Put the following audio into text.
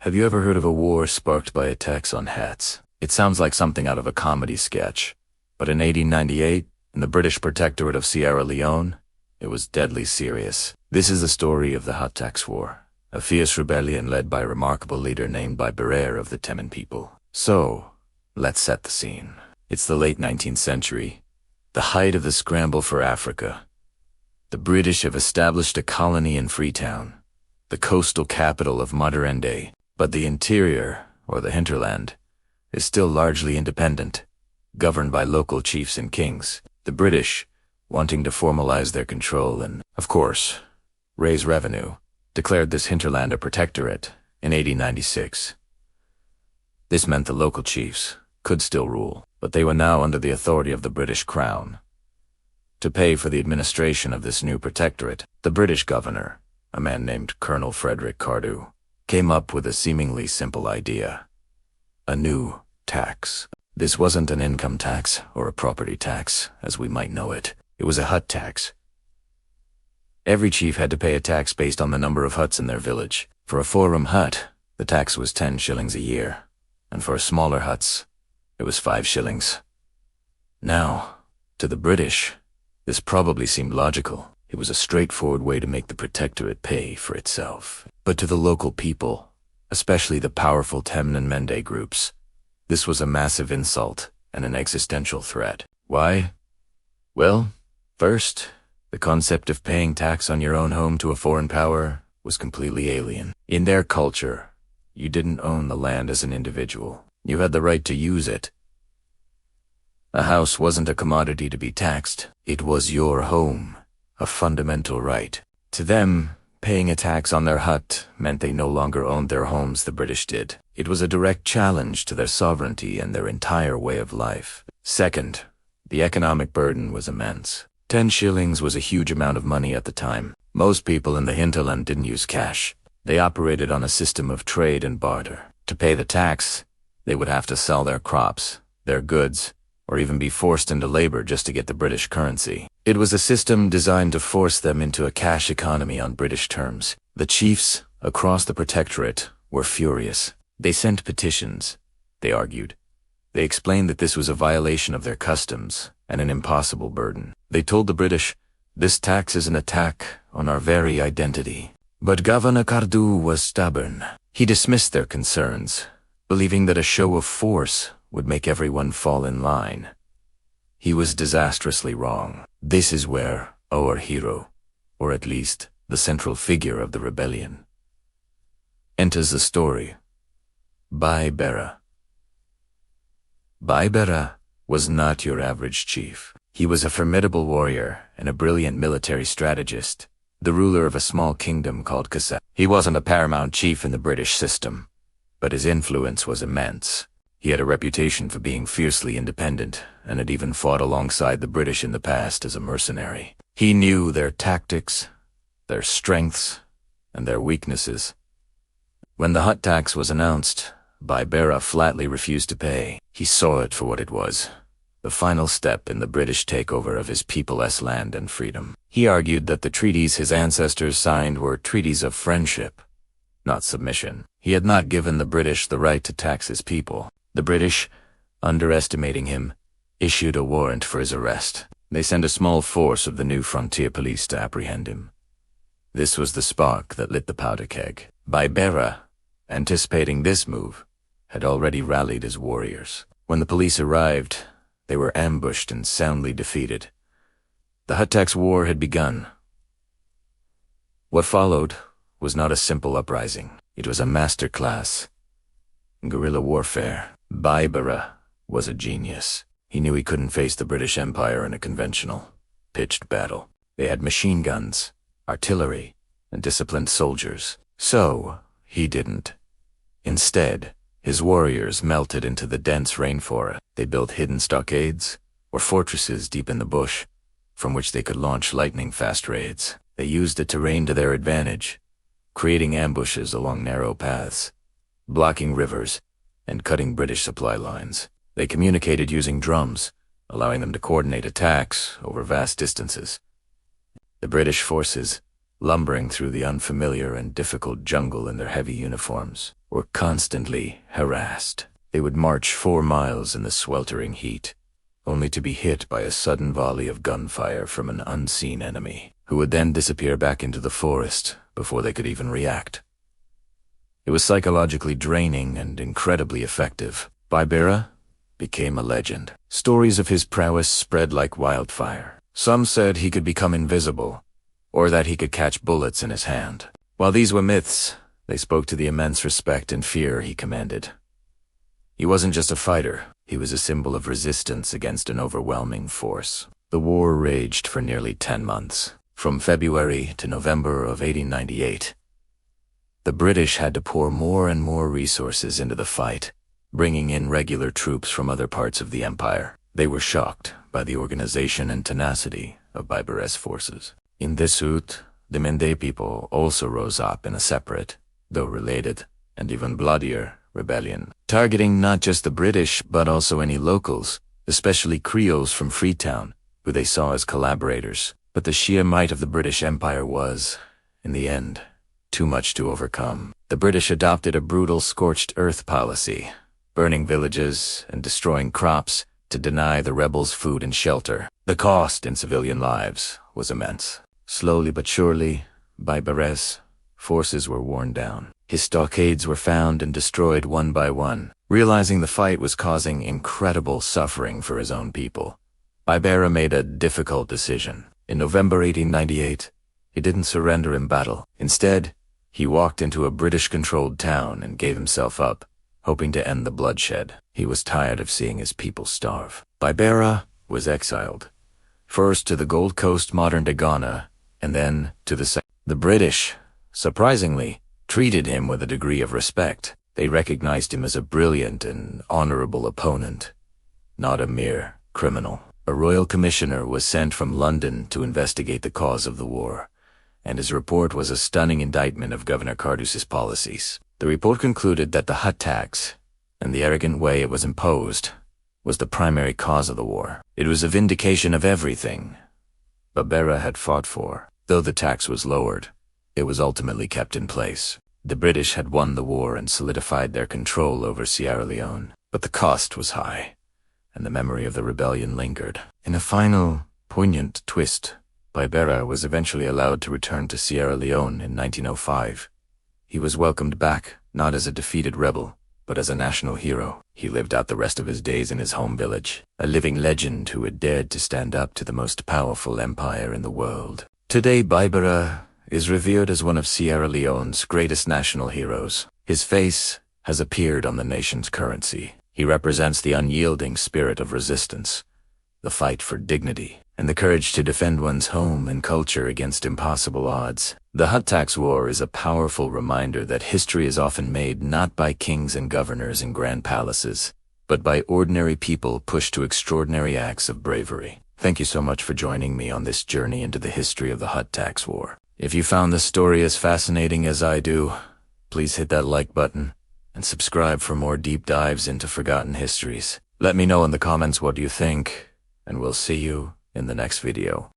Have you ever heard of a war sparked by attacks on hats? It sounds like something out of a comedy sketch. But in 1898, in the British protectorate of Sierra Leone, it was deadly serious. This is the story of the Hut Tax War, a fierce rebellion led by a remarkable leader named Baiberer of the Temne people. So, let's set the scene. It's the late 19th century, the height of the scramble for Africa. The British have established a colony in Freetown, the coastal capital of modern day, but the interior, or the hinterland, is still largely independent, governed by local chiefs and kings. The British, wanting to formalize their control and, of course, raise revenue, declared this hinterland a protectorate in 1896. This meant the local chiefs could still rule, but they were now under the authority of the British Crown. To pay for the administration of this new protectorate, the British governor, a man named Colonel Frederick Cardew, came up with a seemingly simple idea: a new tax. This wasn't an income tax or a property tax, as we might know it. It was a hut tax. Every chief had to pay a tax based on the number of huts in their village. For a 4-room hut, the tax was 10 shillings a year, and for smaller huts, it was 5 shillings. Now, to the British, this probably seemed logical. It was a straightforward way to make the protectorate pay for itself. But to the local people, especially the powerful Temne and Mende groups, this was a massive insult and an existential threat. Why? Well, first, the concept of paying tax on your own home to a foreign power was completely alien. In their culture, you didn't own the land as an individual. You had the right to use it. A house wasn't a commodity to be taxed. It was your home, a fundamental right. To them, paying a tax on their hut meant they no longer owned their homes, the British did. It was a direct challenge to their sovereignty and their entire way of life. Second, the economic burden was immense. 10 shillings was a huge amount of money at the time. Most people in the hinterland didn't use cash. They operated on a system of trade and barter. To pay the tax, they would have to sell their crops, their goods, or even be forced into labor just to get the British currency. It was a system designed to force them into a cash economy on British terms. The chiefs across the protectorate were furious. They sent petitions, they argued. They explained that this was a violation of their customs and an impossible burden. They told the British, this tax is an attack on our very identity. But Governor Cardew was stubborn. He dismissed their concerns, believing that a show of force would make everyone fall in line. He was disastrously wrong. This is where our hero, or at least the central figure of the rebellion, enters the story. Baiberer. Baiberer was not your average chief. He was a formidable warrior and a brilliant military strategist, the ruler of a small kingdom called Koya. He wasn't a paramount chief in the British system, but his influence was immense. He had a reputation for being fiercely independent and had even fought alongside the British in the past as a mercenary. He knew their tactics, their strengths, and their weaknesses. When the hut tax was announced, Baiberer flatly refused to pay. He saw it for what it was, the final step in the British takeover of his people's land and freedom. He argued that the treaties his ancestors signed were treaties of friendship, not submission. He had not given the British the right to tax his people. The British, underestimating him, issued a warrant for his arrest. They sent a small force of the new frontier police to apprehend him. This was the spark that lit the powder keg. Baiberer, anticipating this move, had already rallied his warriors. When the police arrived, they were ambushed and soundly defeated. The hut tax war had begun. What followed was not a simple uprising. It was a masterclass in guerrilla warfare. Baiberer was a genius. He knew he couldn't face the British Empire in a conventional, pitched battle. They had machine guns, artillery, and disciplined soldiers. So, he didn't. Instead, his warriors melted into the dense rainforest. They built hidden stockades, or fortresses deep in the bush, from which they could launch lightning-fast raids. They used the terrain to their advantage, creating ambushes along narrow paths, blocking rivers, and cutting British supply lines. They communicated using drums, allowing them to coordinate attacks over vast distances. The British forces, lumbering through the unfamiliar and difficult jungle in their heavy uniforms, were constantly harassed. They would march 4 miles in the sweltering heat, only to be hit by a sudden volley of gunfire from an unseen enemy, who would then disappear back into the forest before they could even react. It was psychologically draining and incredibly effective. Baibera became a legend. Stories of his prowess spread like wildfire. Some said he could become invisible, or that he could catch bullets in his hand. While these were myths, they spoke to the immense respect and fear he commanded. He wasn't just a fighter, he was a symbol of resistance against an overwhelming force. The war raged for nearly 10 months, from February to November of 1898. The British had to pour more and more resources into the fight, bringing in regular troops from other parts of the empire. They were shocked by the organization and tenacity of Baibara's forces. In this route, the Mende people also rose up in a separate, though related, and even bloodier rebellion, targeting not just the British but also any locals, especially Creoles from Freetown, who they saw as collaborators. But the sheer might of the British Empire was, in the end, too much to overcome. The British adopted a brutal scorched earth policy, burning villages and destroying crops to deny the rebels food and shelter. The cost in civilian lives was immense. Slowly but surely, Baibara's forces were worn down. His stockades were found and destroyed one by one. Realizing the fight was causing incredible suffering for his own people, Baibara made a difficult decision. In November 1898, he didn't surrender in battle. Instead, he walked into a British-controlled town and gave himself up, hoping to end the bloodshed. He was tired of seeing his people starve. Baibara was exiled, first to the Gold Coast, modern-day Ghana, and then to the south. The British, surprisingly, treated him with a degree of respect. They recognized him as a brilliant and honorable opponent, not a mere criminal. A royal commissioner was sent from London to investigate the cause of the war, and his report was a stunning indictment of Governor Cardus's policies. The report concluded that the hut tax, and the arrogant way it was imposed, was the primary cause of the war. It was a vindication of everything Baibara had fought for. Though the tax was lowered, it was ultimately kept in place. The British had won the war and solidified their control over Sierra Leone, but the cost was high, and the memory of the rebellion lingered. In a final, poignant twist, Baibara was eventually allowed to return to Sierra Leone in 1905. He was welcomed back, not as a defeated rebel, but as a national hero. He lived out the rest of his days in his home village, a living legend who had dared to stand up to the most powerful empire in the world. Today, Baibara is revered as one of Sierra Leone's greatest national heroes. His face has appeared on the nation's currency. He represents the unyielding spirit of resistance, the fight for dignity, and the courage to defend one's home and culture against impossible odds. The Hut Tax War is a powerful reminder that history is often made not by kings and governors in grand palaces, but by ordinary people pushed to extraordinary acts of bravery. Thank you so much for joining me on this journey into the history of the Hut Tax War. If you found this story as fascinating as I do, please hit that like button and subscribe for more deep dives into forgotten histories. Let me know in the comments what you think, and we'll see you in the next video.